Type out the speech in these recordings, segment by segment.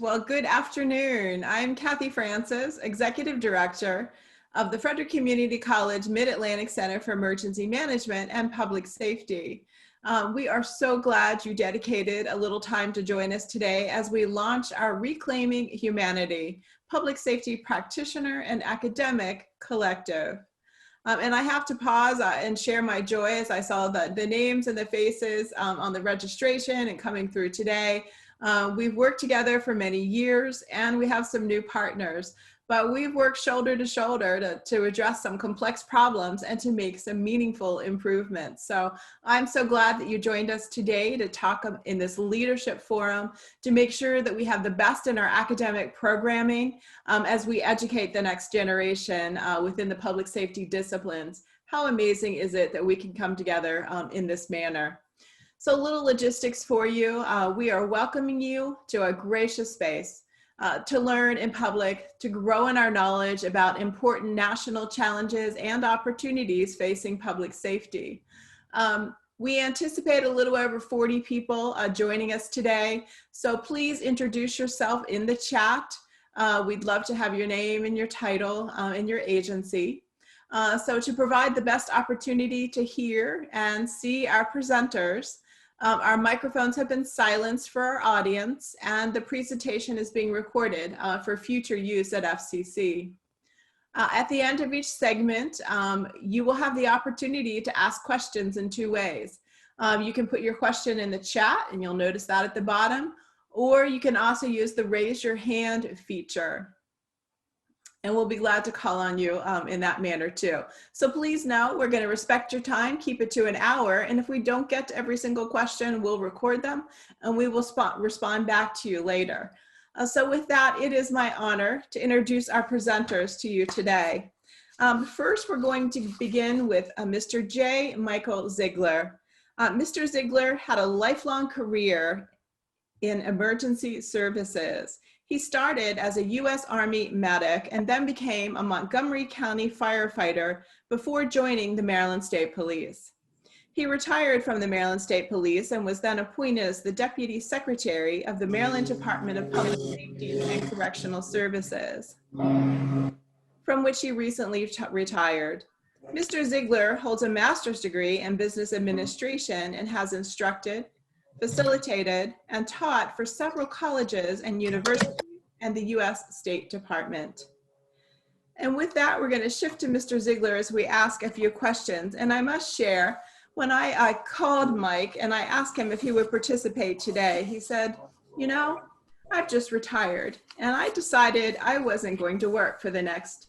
Well, good afternoon. I'm Kathy Francis, Executive Director of the Frederick Community College Mid-Atlantic Center for Emergency Management and Public Safety. We are so glad you dedicated a little time to join us today as we launch our Reclaiming Humanity Public Safety Practitioner and Academic Collective. And I have to pause and share my joy as I saw the names and the faces on the registration and coming through today. We've worked together for many years and we have some new partners, but we've worked shoulder to shoulder to address some complex problems and to make some meaningful improvements. So I'm so glad that you joined us today to talk in this leadership forum to make sure that we have the best in our academic programming as we educate the next generation within the public safety disciplines. How amazing is it that we can come together in this manner? So a little logistics for you. We are welcoming you to a gracious space to learn in public, to grow in our knowledge about important national challenges and opportunities facing public safety. We anticipate a little over 40 people joining us today. So please introduce yourself in the chat. We'd love to have your name and your title and your agency. So to provide the best opportunity to hear and see our presenters, our microphones have been silenced for our audience and the presentation is being recorded for future use at FCC. At the end of each segment, you will have the opportunity to ask questions in two ways. You can put your question in the chat and you'll notice that at the bottom, or you can also use the raise your hand feature. And we'll be glad to call on you in that manner too. So please know we're going to respect your time, keep it to an hour. And if we don't get to every single question, we'll record them and we will respond back to you later. So with that, it is my honor to introduce our presenters to you today. First, we're going to begin with Mr. J. Michael Zeigler. Mr. Zeigler had a lifelong career in emergency services. He started as a U.S. Army medic and then became a Montgomery County firefighter before joining the Maryland State Police. He retired from the Maryland State Police and was then appointed as the Deputy Secretary of the Maryland Department of Public Safety and Correctional Services, from which he recently retired. Mr. Zeigler holds a master's degree in business administration and has instructed, facilitated, and taught for several colleges and universities and the U.S. State Department. And with that, we're going to shift to Mr. Zeigler as we ask a few questions. And I must share, when I called Mike and I asked him if he would participate today, he said, you know, I've just retired and I decided I wasn't going to work for the next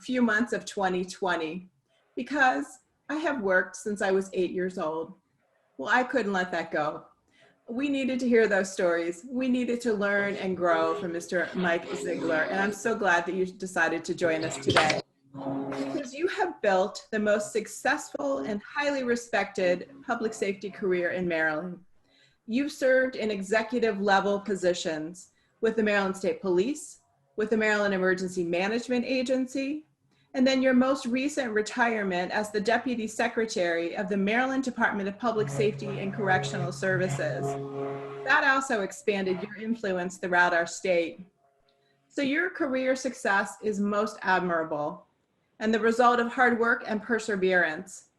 few months of 2020 because I have worked since I was 8 years old. Well, I couldn't let that go. We needed to hear those stories. We needed to learn and grow from Mr. Mike Zeigler, and I'm so glad that you decided to join us today. Because you have built the most successful and highly respected public safety career in Maryland. You've served in executive level positions with the Maryland State Police, with the Maryland Emergency Management Agency, and then your most recent retirement as the Deputy Secretary of the Maryland Department of Public Safety and Correctional Services. That also expanded your influence throughout our state. So your career success is most admirable and the result of hard work and perseverance.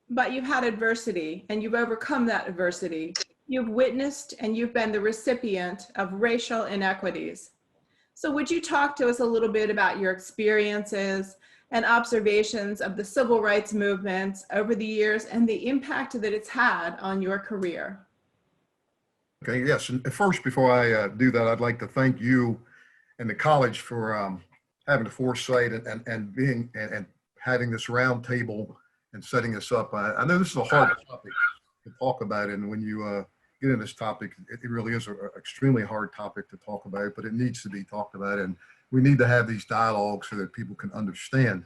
But you've had adversity and you've overcome that adversity. You've witnessed and you've been the recipient of racial inequities. So would you talk to us a little bit about your experiences and observations of the civil rights movement over the years and the impact that it's had on your career? Okay, yes. And first, before I do that, I'd like to thank you and the college for having the foresight and having this round table and setting this up. I know this is a hard topic to talk about, and when you get into this topic, it really is an extremely hard topic to talk about, but it needs to be talked about, and we need to have these dialogues so that people can understand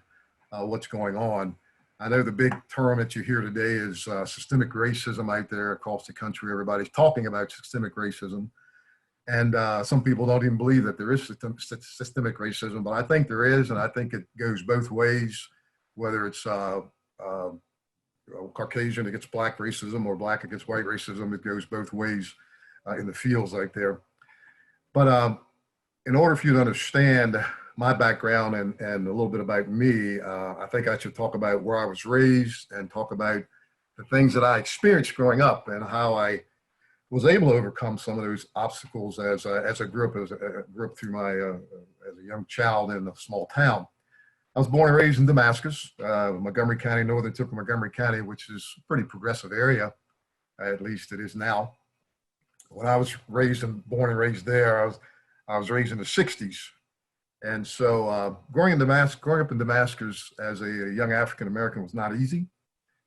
what's going on. I know the big term that you hear today is systemic racism out there across the country. Everybody's talking about systemic racism, and some people don't even believe that there is systemic racism, but I think there is, and I think it goes both ways, whether it's Caucasian against black racism or black against white racism. It goes both ways in the fields out there. But in order for you to understand my background and a little bit about me, I think I should talk about where I was raised and talk about the things that I experienced growing up and how I was able to overcome some of those obstacles as I grew up through my as a young child in a small town. I was born and raised in Damascus, Montgomery County, northern tip of Montgomery County, which is a pretty progressive area, at least it is now. When I was born and raised there, I was raised in the 60s. And so growing up in Damascus as a young African-American was not easy.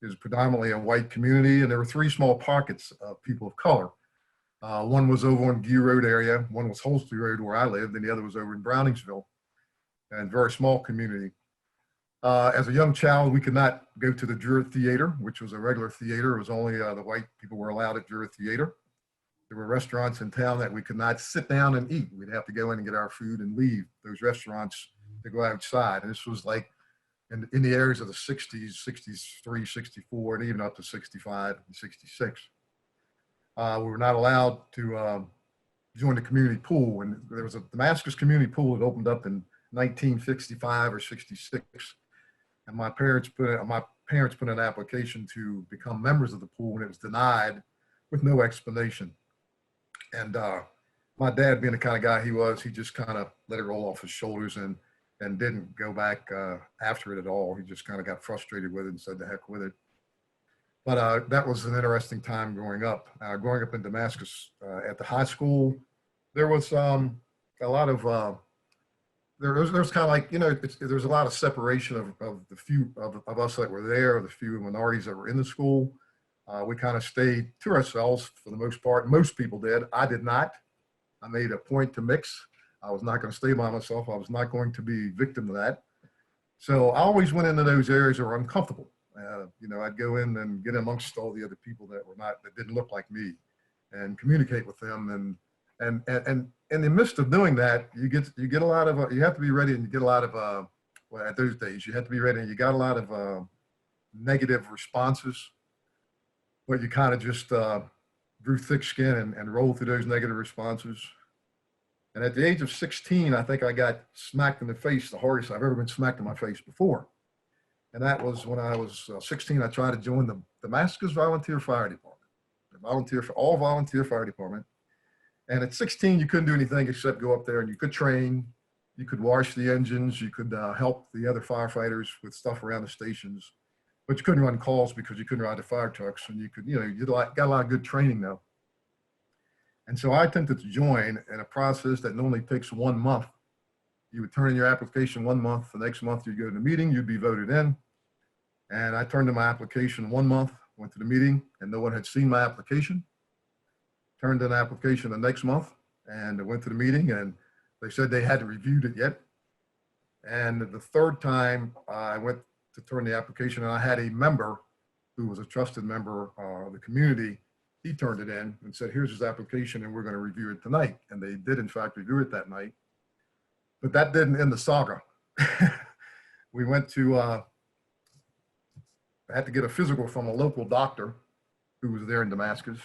It was predominantly a white community, and there were three small pockets of people of color. One was over on Gear Road area, one was Holsby Road where I lived, and the other was over in Browningsville, and very small community. As a young child, we could not go to the Druid Theater, which was a regular theater. It was only the white people were allowed at Druid Theater. There were restaurants in town that we could not sit down and eat. We'd have to go in and get our food and leave those restaurants to go outside. And this was like in the areas of the 60s, 63, 64, and even up to 65 and 66. We were not allowed to join the community pool. And there was a Damascus community pool that opened up in 1965 or 66. And my parents put in an application to become members of the pool, and it was denied with no explanation. And my dad, being the kind of guy he was, he just kind of let it roll off his shoulders and didn't go back after it at all. He just kind of got frustrated with it and said, "The heck with it." But that was an interesting time growing up. Growing up in Damascus at the high school, there was a lot of there was kind of like, you know, there's a lot of separation of the few of us that were there, the few minorities that were in the school. We kind of stayed to ourselves for the most part. Most people did. I did not. I made a point to mix. I was not going to stay by myself. I was not going to be victim of that. So I always went into those areas that were uncomfortable. You know, I'd go in and get amongst all the other people that didn't look like me, and communicate with them. And in the midst of doing that, you get a lot of you have to be ready, and you get a lot of well, at those days you have to be ready, and you got a lot of negative responses. But you kind of just grew thick skin and rolled through those negative responses. And at the age of 16, I think I got smacked in the face, the hardest I've ever been smacked in my face before. And that was when I was 16. I tried to join the Damascus Volunteer Fire Department, all volunteer fire department. And at 16, you couldn't do anything except go up there, and you could train, you could wash the engines, you could help the other firefighters with stuff around the stations. But you couldn't run calls because you couldn't ride the fire trucks, and you could, you know, you got a lot of good training though. And so I attempted to join in a process that normally takes 1 month. You would turn in your application 1 month, the next month you'd go to the meeting, you'd be voted in. And I turned in my application 1 month, went to the meeting, and no one had seen my application. Turned in an application the next month, and I went to the meeting, and they said they hadn't reviewed it yet. And the third time I went to turn the application, and I had a member who was a trusted member of the community. He turned it in and said, "Here's his application, and we're going to review it tonight." And they did, in fact, review it that night. But that didn't end the saga. We went to, I had to get a physical from a local doctor who was there in Damascus,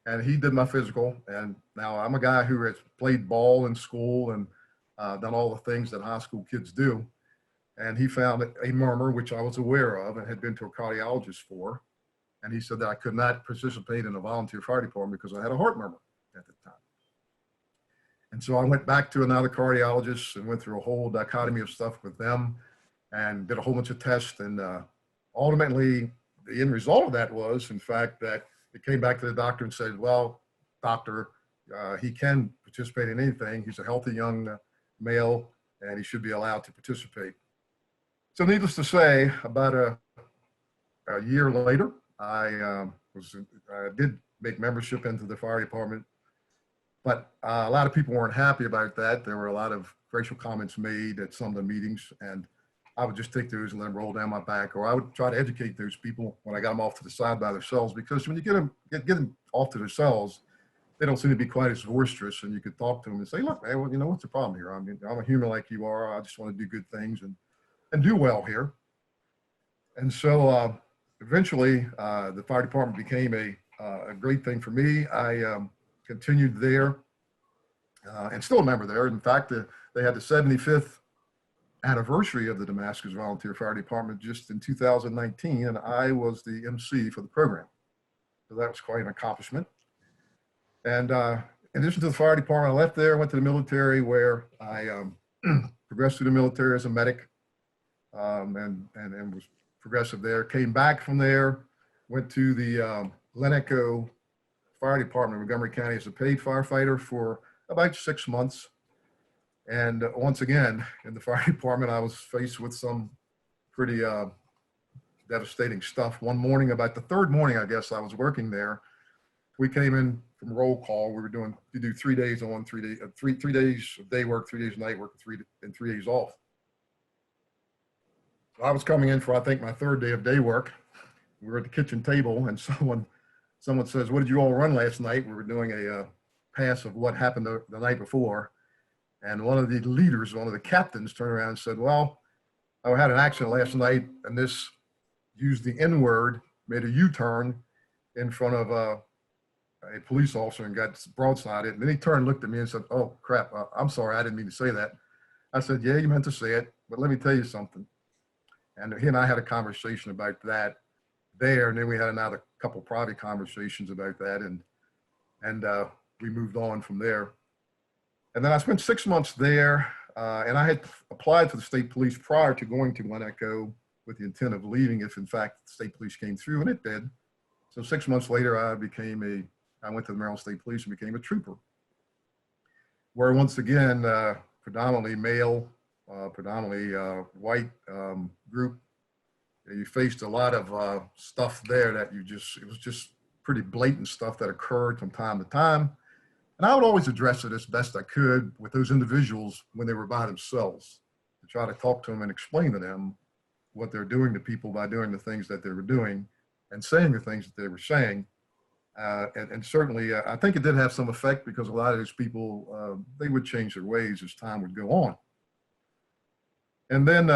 and he did my physical. And now I'm a guy who has played ball in school and done all the things that high school kids do. And he found a murmur, which I was aware of and had been to a cardiologist for. And he said that I could not participate in a volunteer fire department because I had a heart murmur at the time. And so I went back to another cardiologist and went through a whole dichotomy of stuff with them and did a whole bunch of tests. And ultimately, the end result of that was, in fact, that it came back to the doctor and said, "Well, doctor, he can participate in anything. He's a healthy young male, and he should be allowed to participate." So needless to say, about a year later, I did make membership into the fire department, but a lot of people weren't happy about that. There were a lot of racial comments made at some of the meetings, and I would just take those and let them roll down my back, or I would try to educate those people when I got them off to the side by themselves, because when you get them off to themselves, they don't seem to be quite as boisterous, and you could talk to them and say, "Look, man, well, you know, what's the problem here? I mean, I'm a human like you are. I just want to do good things and do well here." And so eventually the fire department became a great thing for me. I continued there and still a member there. In fact, they had the 75th anniversary of the Damascus Volunteer Fire Department just in 2019, and I was the MC for the program. So that was quite an accomplishment. And in addition to the fire department, I left there, went to the military, where I progressed through the military as a medic, and was progressive there. Came back from there, went to the Leneco Fire Department in Montgomery County as a paid firefighter for about 6 months. And once again, in the fire department, I was faced with some pretty devastating stuff. One morning, about the third morning, I guess, I was working there. We came in from roll call. We were you do 3 days on, 3 days, three days of day work, 3 days of night work, and 3 days off. So I was coming in for, I think, my third day of day work. We were at the kitchen table, and someone says, "What did you all run last night?" We were doing a pass of what happened the night before. And one of the leaders, one of the captains, turned around and said, "Well, I had an accident last night, and this used the N-word, made a U-turn in front of a police officer and got broadsided." And then he turned and looked at me and said, "Oh, crap, I'm sorry, I didn't mean to say that." I said, "Yeah, you meant to say it, but let me tell you something." And he and I had a conversation about that there, and then we had another couple private conversations about that, and we moved on from there. And then I spent 6 months there, and I had applied for the state police prior to going to Leneco with the intent of leaving if, in fact, the state police came through, and it did. So 6 months later, I went to the Maryland State Police and became a trooper, where once again, predominantly male, predominantly white group. You faced a lot of stuff there that it was just pretty blatant stuff that occurred from time to time. And I would always address it as best I could with those individuals when they were by themselves, to try to talk to them and explain to them what they're doing to people by doing the things that they were doing and saying the things that they were saying. And certainly, I think it did have some effect, because a lot of those people, they would change their ways as time would go on. And then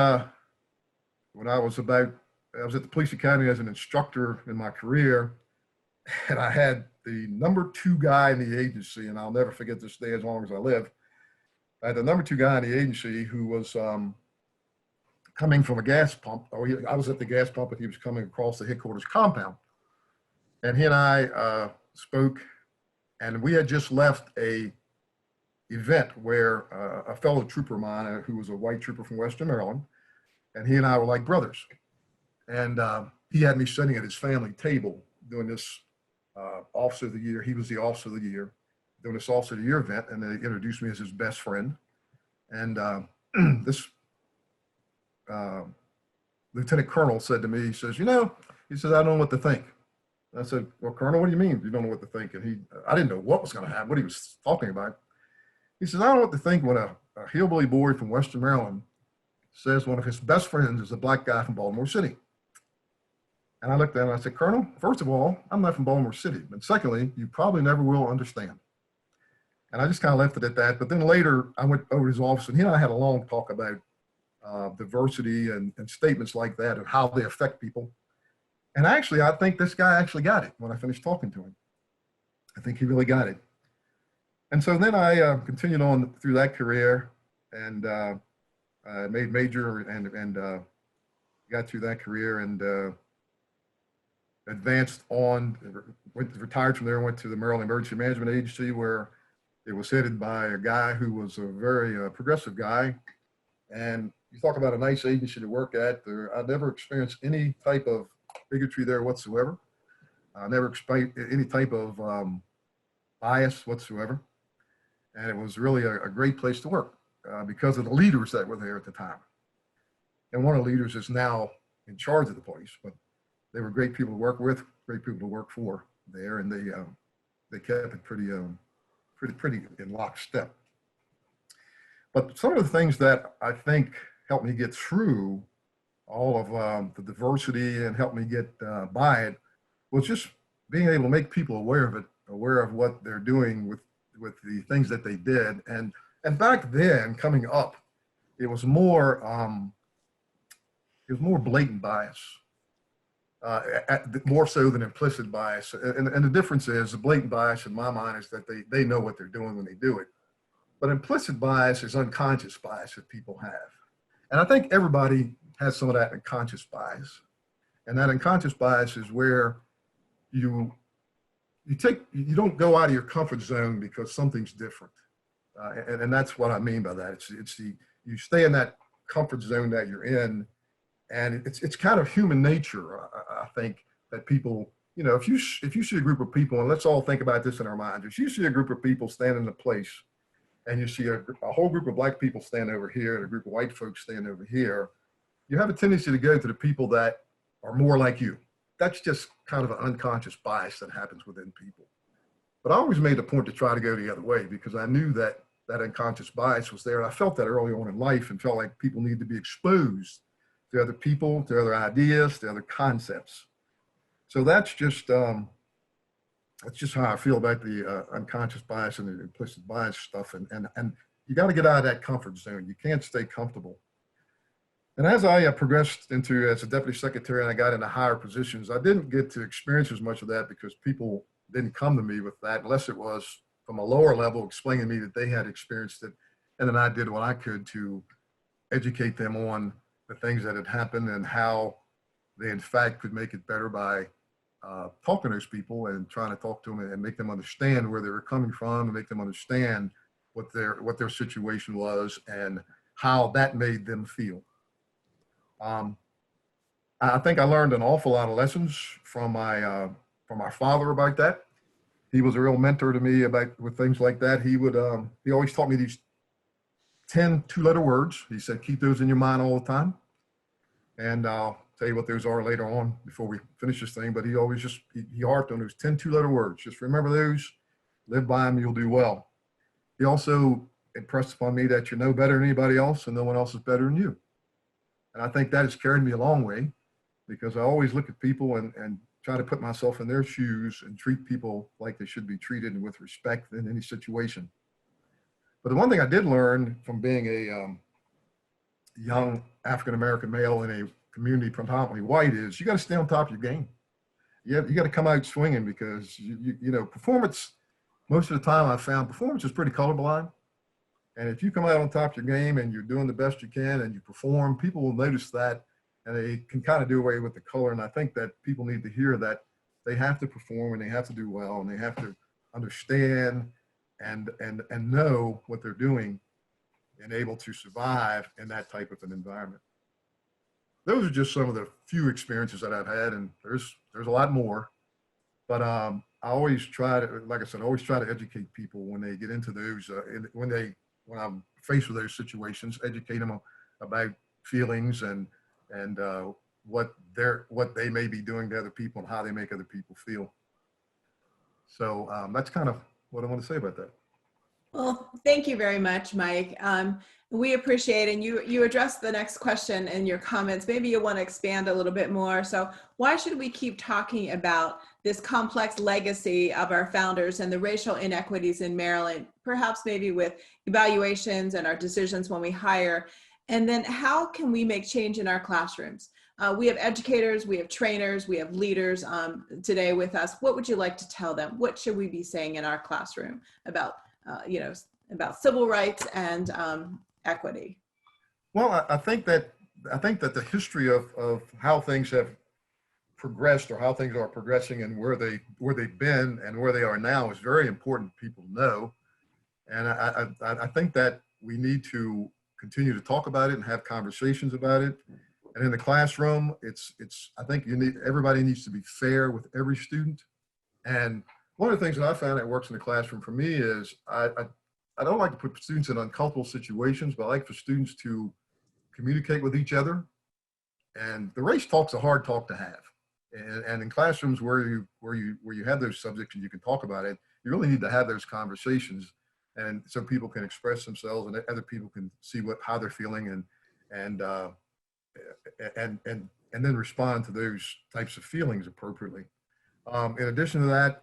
when I was at the police academy as an instructor in my career, and I had the #2 guy in the agency, and I'll never forget this day as long as I live. I had the #2 guy in the agency who was coming from a gas pump. I was at the gas pump, and he was coming across the headquarters compound. And he and I spoke, and we had just left a event where a fellow trooper of mine, who was a white trooper from Western Maryland, and he and I were like brothers. And he had me sitting at his family table doing this Officer of the Year. He was the Officer of the Year, doing this Officer of the Year event, and they introduced me as his best friend. And this Lieutenant Colonel said to me, he says, he says, "I don't know what to think." And I said, "Well, Colonel, what do you mean you don't know what to think?" And I didn't know what was going to happen, what he was talking about. He says, "I don't know what to think when a hillbilly boy from Western Maryland says one of his best friends is a black guy from Baltimore City." And I looked at him and I said, "Colonel, first of all, I'm not from Baltimore City. And secondly, you probably never will understand." And I just kind of left it at that. But then later, I went over to his office, and he and I had a long talk about diversity and statements like that and how they affect people. And actually, I think this guy actually got it when I finished talking to him. I think he really got it. And so then I continued on through that career, and made major and got through that career, and advanced on, retired from there, went to the Maryland Emergency Management Agency, where it was headed by a guy who was a very progressive guy. And you talk about a nice agency to work at. I never experienced any type of bigotry there whatsoever. I never experienced any type of bias whatsoever. And it was really a great place to work because of the leaders that were there at the time. And one of the leaders is now in charge of the police, but they were great people to work with, great people to work for there, and they kept it pretty in lockstep. But some of the things that I think helped me get through all of the diversity and helped me get by it was just being able to make people aware of it, aware of what they're doing with the things that they did. And back then, coming up, it was more blatant bias. More so than implicit bias. And the difference is, the blatant bias in my mind is that they know what they're doing when they do it. But implicit bias is unconscious bias that people have. And I think everybody has some of that unconscious bias. And that unconscious bias is where you don't go out of your comfort zone because something's different. And that's what I mean by that. You stay in that comfort zone that you're in, and it's kind of human nature. I think that people, you know, if you see a group of people, and let's all think about this in our minds, if you see a group of people standing in a place, and you see a whole group of black people stand over here and a group of white folks stand over here, you have a tendency to go to the people that are more like you. That's just kind of an unconscious bias that happens within people. But I always made the point to try to go the other way because I knew that that unconscious bias was there. And I felt that early on in life and felt like people need to be exposed to other people, to other ideas, to other concepts. So that's just how I feel about the unconscious bias and the implicit bias stuff. And you got to get out of that comfort zone. You can't stay comfortable. And as I progressed as a deputy secretary and I got into higher positions, I didn't get to experience as much of that because people didn't come to me with that unless it was from a lower level explaining to me that they had experienced it. And then I did what I could to educate them on the things that had happened and how they in fact could make it better by talking to those people and trying to talk to them and make them understand where they were coming from and make them understand what their situation was and how that made them feel. I think I learned an awful lot of lessons from my father about that. He was a real mentor to me with things like that. He always taught me these 10 two-letter words. He said, keep those in your mind all the time. And I'll tell you what those are later on before we finish this thing. But he always he harped on those 10 two-letter words. Just remember those, live by them, you'll do well. He also impressed upon me that you're no better than anybody else and no one else is better than you. And I think that has carried me a long way because I always look at people and try to put myself in their shoes and treat people like they should be treated and with respect in any situation. But the one thing I did learn from being a young African-American male in a community predominantly white is you got to stay on top of your game. You got to come out swinging because, you know, performance, most of the time I've found performance is pretty colorblind. And if you come out on top of your game and you're doing the best you can and you perform, people will notice that and they can kind of do away with the color. And I think that people need to hear that they have to perform and they have to do well and they have to understand and know what they're doing and able to survive in that type of an environment. Those are just some of the few experiences that I've had, and there's a lot more. But I always try to, like I said, I always try to educate people when they get into those, when I'm faced with those situations, educate them about feelings and what they may be doing to other people and how they make other people feel. So that's kind of what I want to say about that. Well, thank you very much, Mike. We appreciate it. And you addressed the next question in your comments. Maybe you want to expand a little bit more. So why should we keep talking about this complex legacy of our founders and the racial inequities in Maryland, perhaps maybe with evaluations and our decisions when we hire? And then how can we make change in our classrooms? We have educators, we have trainers, we have leaders today with us. What would you like to tell them? What should we be saying in our classroom about civil rights and equity? Well, I think that the history of how things have progressed or how things are progressing and where they've been and where they are now is very important for people to know. And I think that we need to continue to talk about it and have conversations about it. And in the classroom, I think everybody needs to be fair with every student. And one of the things that I found that works in the classroom for me is I don't like to put students in uncomfortable situations, but I like for students to communicate with each other. And the race talk's a hard talk to have. And in classrooms where you have those subjects and you can talk about it, you really need to have those conversations, and so people can express themselves and other people can see how they're feeling and then respond to those types of feelings appropriately. In addition to that,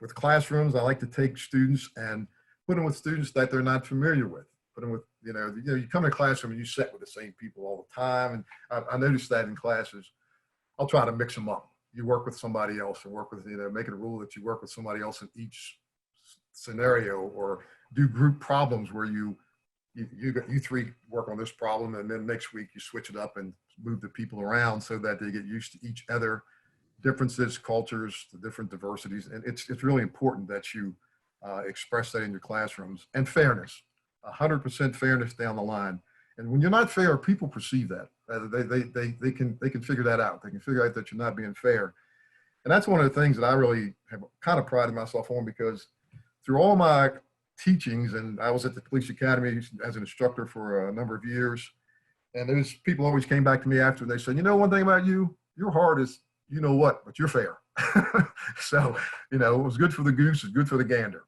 with classrooms, I like to take students and put them with students that they're not familiar with. Put them with, you come to a classroom and you sit with the same people all the time. And I noticed that in classes. I'll try to mix them up. You work with somebody else and work with, make it a rule that you work with somebody else in each scenario, or do group problems where you three work on this problem, and then next week you switch it up and move the people around so that they get used to each other, differences, cultures, the different diversities. And it's really important that you express that in your classrooms. And fairness, 100% fairness down the line. And when you're not fair, people perceive that. They can figure that out. They can figure out that you're not being fair. And that's one of the things that I really have kind of prided myself on, because through all my teachings, and I was at the police academy as an instructor for a number of years, and those people always came back to me after, and they said, you know, one thing about you, your heart is, you know what, but you're fair. So, you know, it was good for the goose, it's good for the gander.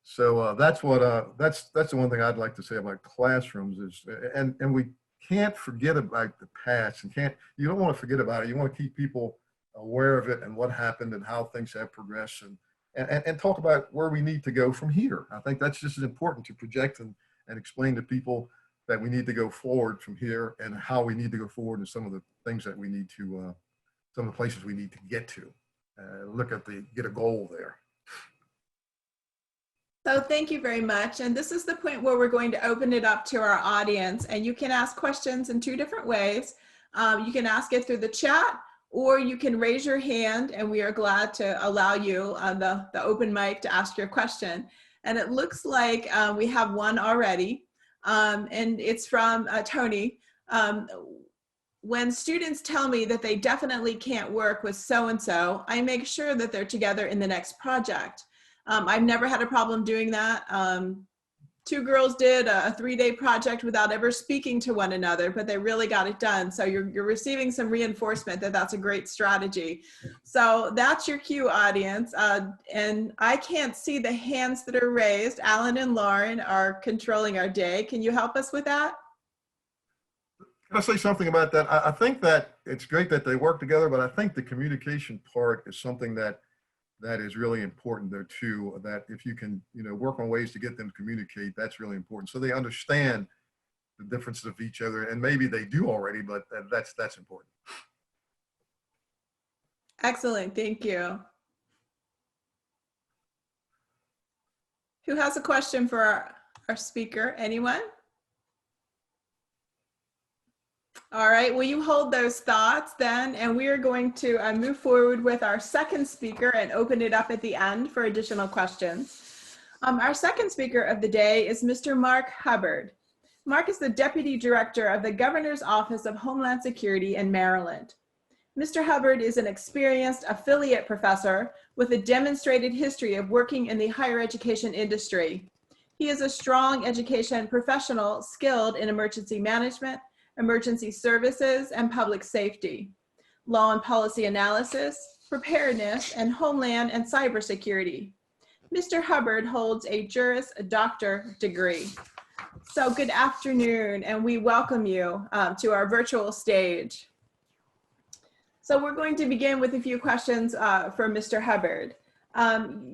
So that's what that's the one thing I'd like to say about classrooms is, and we can't forget about the past, and you don't want to forget about it. You want to keep people aware of it and what happened and how things have progressed, and talk about where we need to go from here. I think that's just as important, to project and explain to people that we need to go forward from here, and how we need to go forward, and some of the things that we need to, some of the places we need to get to, get a goal there. So thank you very much. And this is the point where we're going to open it up to our audience, and you can ask questions in two different ways. You can ask it through the chat, or you can raise your hand, and we are glad to allow you on the open mic to ask your question. And it looks like we have one already, and it's from Tony. When students tell me that they definitely can't work with so-and-so, I make sure that they're together in the next project. I've never had a problem doing that. Two girls did a 3-day project without ever speaking to one another, but they really got it done. So you're receiving some reinforcement that that's a great strategy. So that's your cue, audience. And I can't see the hands that are raised. Alan and Lauren are controlling our day. Can you help us with that? Can I say something about that? I think that it's great that they work together, but I think the communication part is something that is really important there too, that if you can, you know, work on ways to get them to communicate, that's really important. So they understand the differences of each other, and maybe they do already, but that's important. Excellent, thank you. Who has a question for our speaker? Anyone? All right, will you hold those thoughts then? And we are going to move forward with our second speaker and open it up at the end for additional questions. Our second speaker of the day is Mr. Mark Hubbard. Mark is the Deputy Director of the Governor's Office of Homeland Security in Maryland. Mr. Hubbard is an experienced affiliate professor with a demonstrated history of working in the higher education industry. He is a strong education professional skilled in emergency management, emergency services, and public safety, law and policy analysis, preparedness, and homeland and cybersecurity. Mr. Hubbard holds a Juris Doctor degree. So good afternoon, and we welcome you to our virtual stage. So we're going to begin with a few questions for Mr. Hubbard.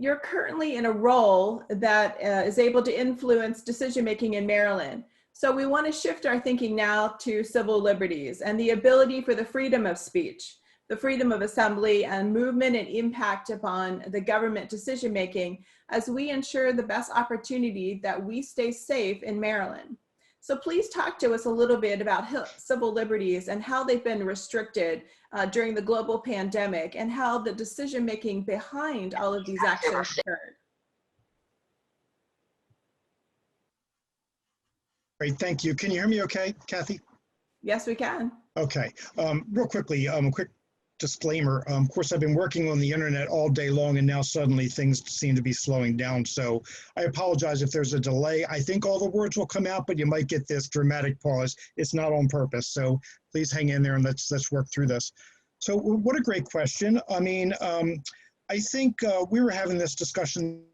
You're currently in a role that is able to influence decision-making in Maryland. So we want to shift our thinking now to civil liberties and the ability for the freedom of speech, the freedom of assembly and movement and impact upon the government decision-making as we ensure the best opportunity that we stay safe in Maryland. So please talk to us a little bit about civil liberties and how they've been restricted during the global pandemic, and how the decision-making behind all of these actions occurred. Great, thank you. Can you hear me okay, Kathy? Yes, we can. Okay, real quickly, a quick disclaimer. Of course, I've been working on the internet all day long, and now suddenly things seem to be slowing down. So I apologize if there's a delay. I think all the words will come out, but you might get this dramatic pause. It's not on purpose. So please hang in there and let's work through this. So what a great question. I mean, I think we were having this discussion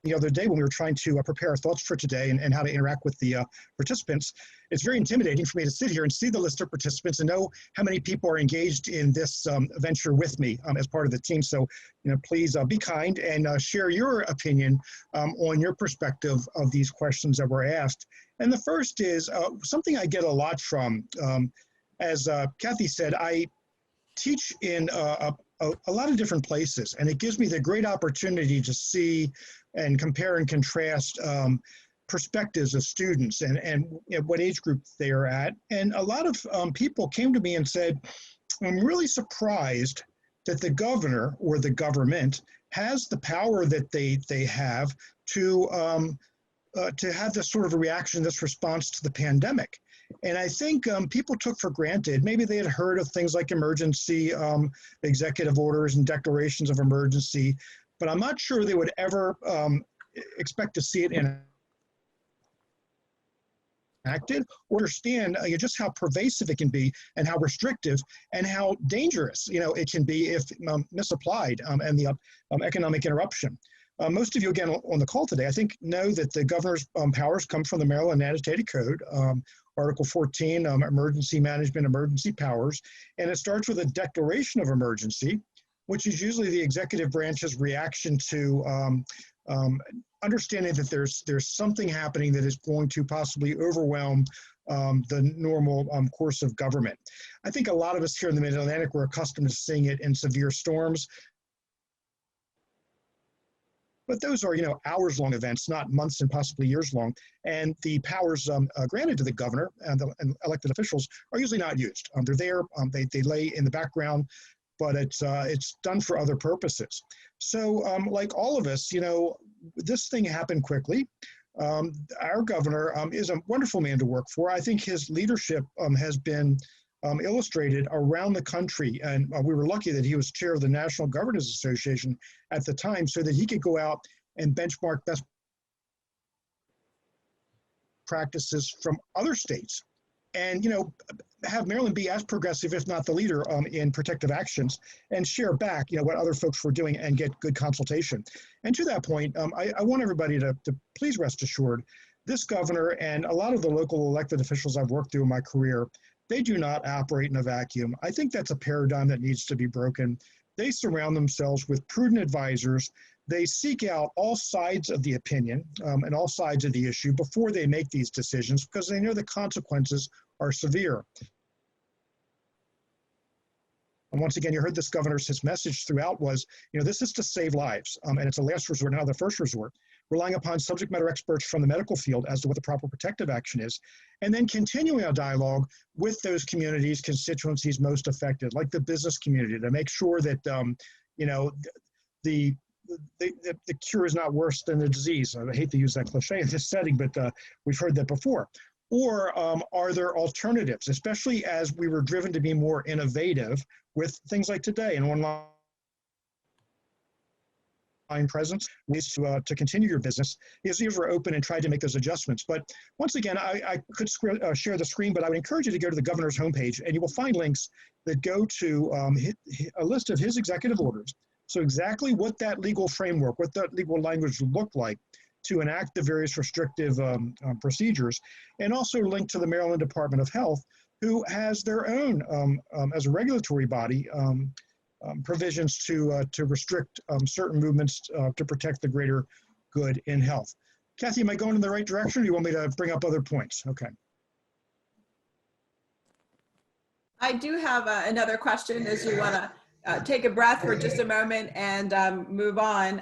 the other day when we were trying to prepare our thoughts for today and how to interact with the participants. It's very intimidating for me to sit here and see the list of participants and know how many people are engaged in this venture with me as part of the team. So, you know, please be kind and share your opinion on your perspective of these questions that were asked. And the first is something I get a lot from, as Kathy said, I teach in a lot of different places, and it gives me the great opportunity to see and compare and contrast perspectives of students and you know, what age group they are at. And a lot of people came to me and said, I'm really surprised that the governor or the government has the power that they have to have this sort of a reaction, this response to the pandemic. And I think people took for granted, maybe they had heard of things like emergency executive orders and declarations of emergency, but I'm not sure they would ever expect to see it enacted or understand just how pervasive it can be and how restrictive and how dangerous it can be if misapplied and the economic interruption. Most of you, again, on the call today, I think, know that the governor's powers come from the Maryland Annotated Code, Article 14, Emergency Management, Emergency Powers, and it starts with a declaration of emergency, which is usually the executive branch's reaction to understanding that there's something happening that is going to possibly overwhelm the normal course of government. I think a lot of us here in the Mid-Atlantic were accustomed to seeing it in severe storms. But those are, hours-long events, not months and possibly years long. And the powers granted to the governor and the elected officials are usually not used. They're there, they lay in the background, but it's done for other purposes. So like all of us, this thing happened quickly. Our governor is a wonderful man to work for. I think his leadership has been illustrated around the country. And we were lucky that he was chair of the National Governors Association at the time so that he could go out and benchmark best practices from other states and, have Maryland be as progressive, if not the leader in protective actions and share back, what other folks were doing and get good consultation. And to that point, I want everybody to please rest assured, this governor and a lot of the local elected officials I've worked through in my career, they do not operate in a vacuum. I think that's a paradigm that needs to be broken. They surround themselves with prudent advisors. They seek out all sides of the opinion and all sides of the issue before they make these decisions because they know the consequences are severe. And once again, you heard this governor's, his message throughout was, this is to save lives, and it's a last resort, not the first resort, relying upon subject matter experts from the medical field as to what the proper protective action is, and then continuing a dialogue with those communities, constituencies most affected, like the business community, to make sure that, the cure is not worse than the disease. I hate to use that cliche in this setting, but we've heard that before. Or are there alternatives, especially as we were driven to be more innovative with things like today and online presence, ways to continue your business? His ears were open and tried to make those adjustments. But once again, I could share the screen, but I would encourage you to go to the governor's homepage and you will find links that go to a list of his executive orders. So exactly what that legal framework, what that legal language looked like to enact the various restrictive procedures, and also linked to the Maryland Department of Health, who has their own, as a regulatory body, provisions to restrict certain movements to protect the greater good in health. Kathy, am I going in the right direction, or do you want me to bring up other points? Okay. I do have another question as you want to take a breath for just a moment and move on.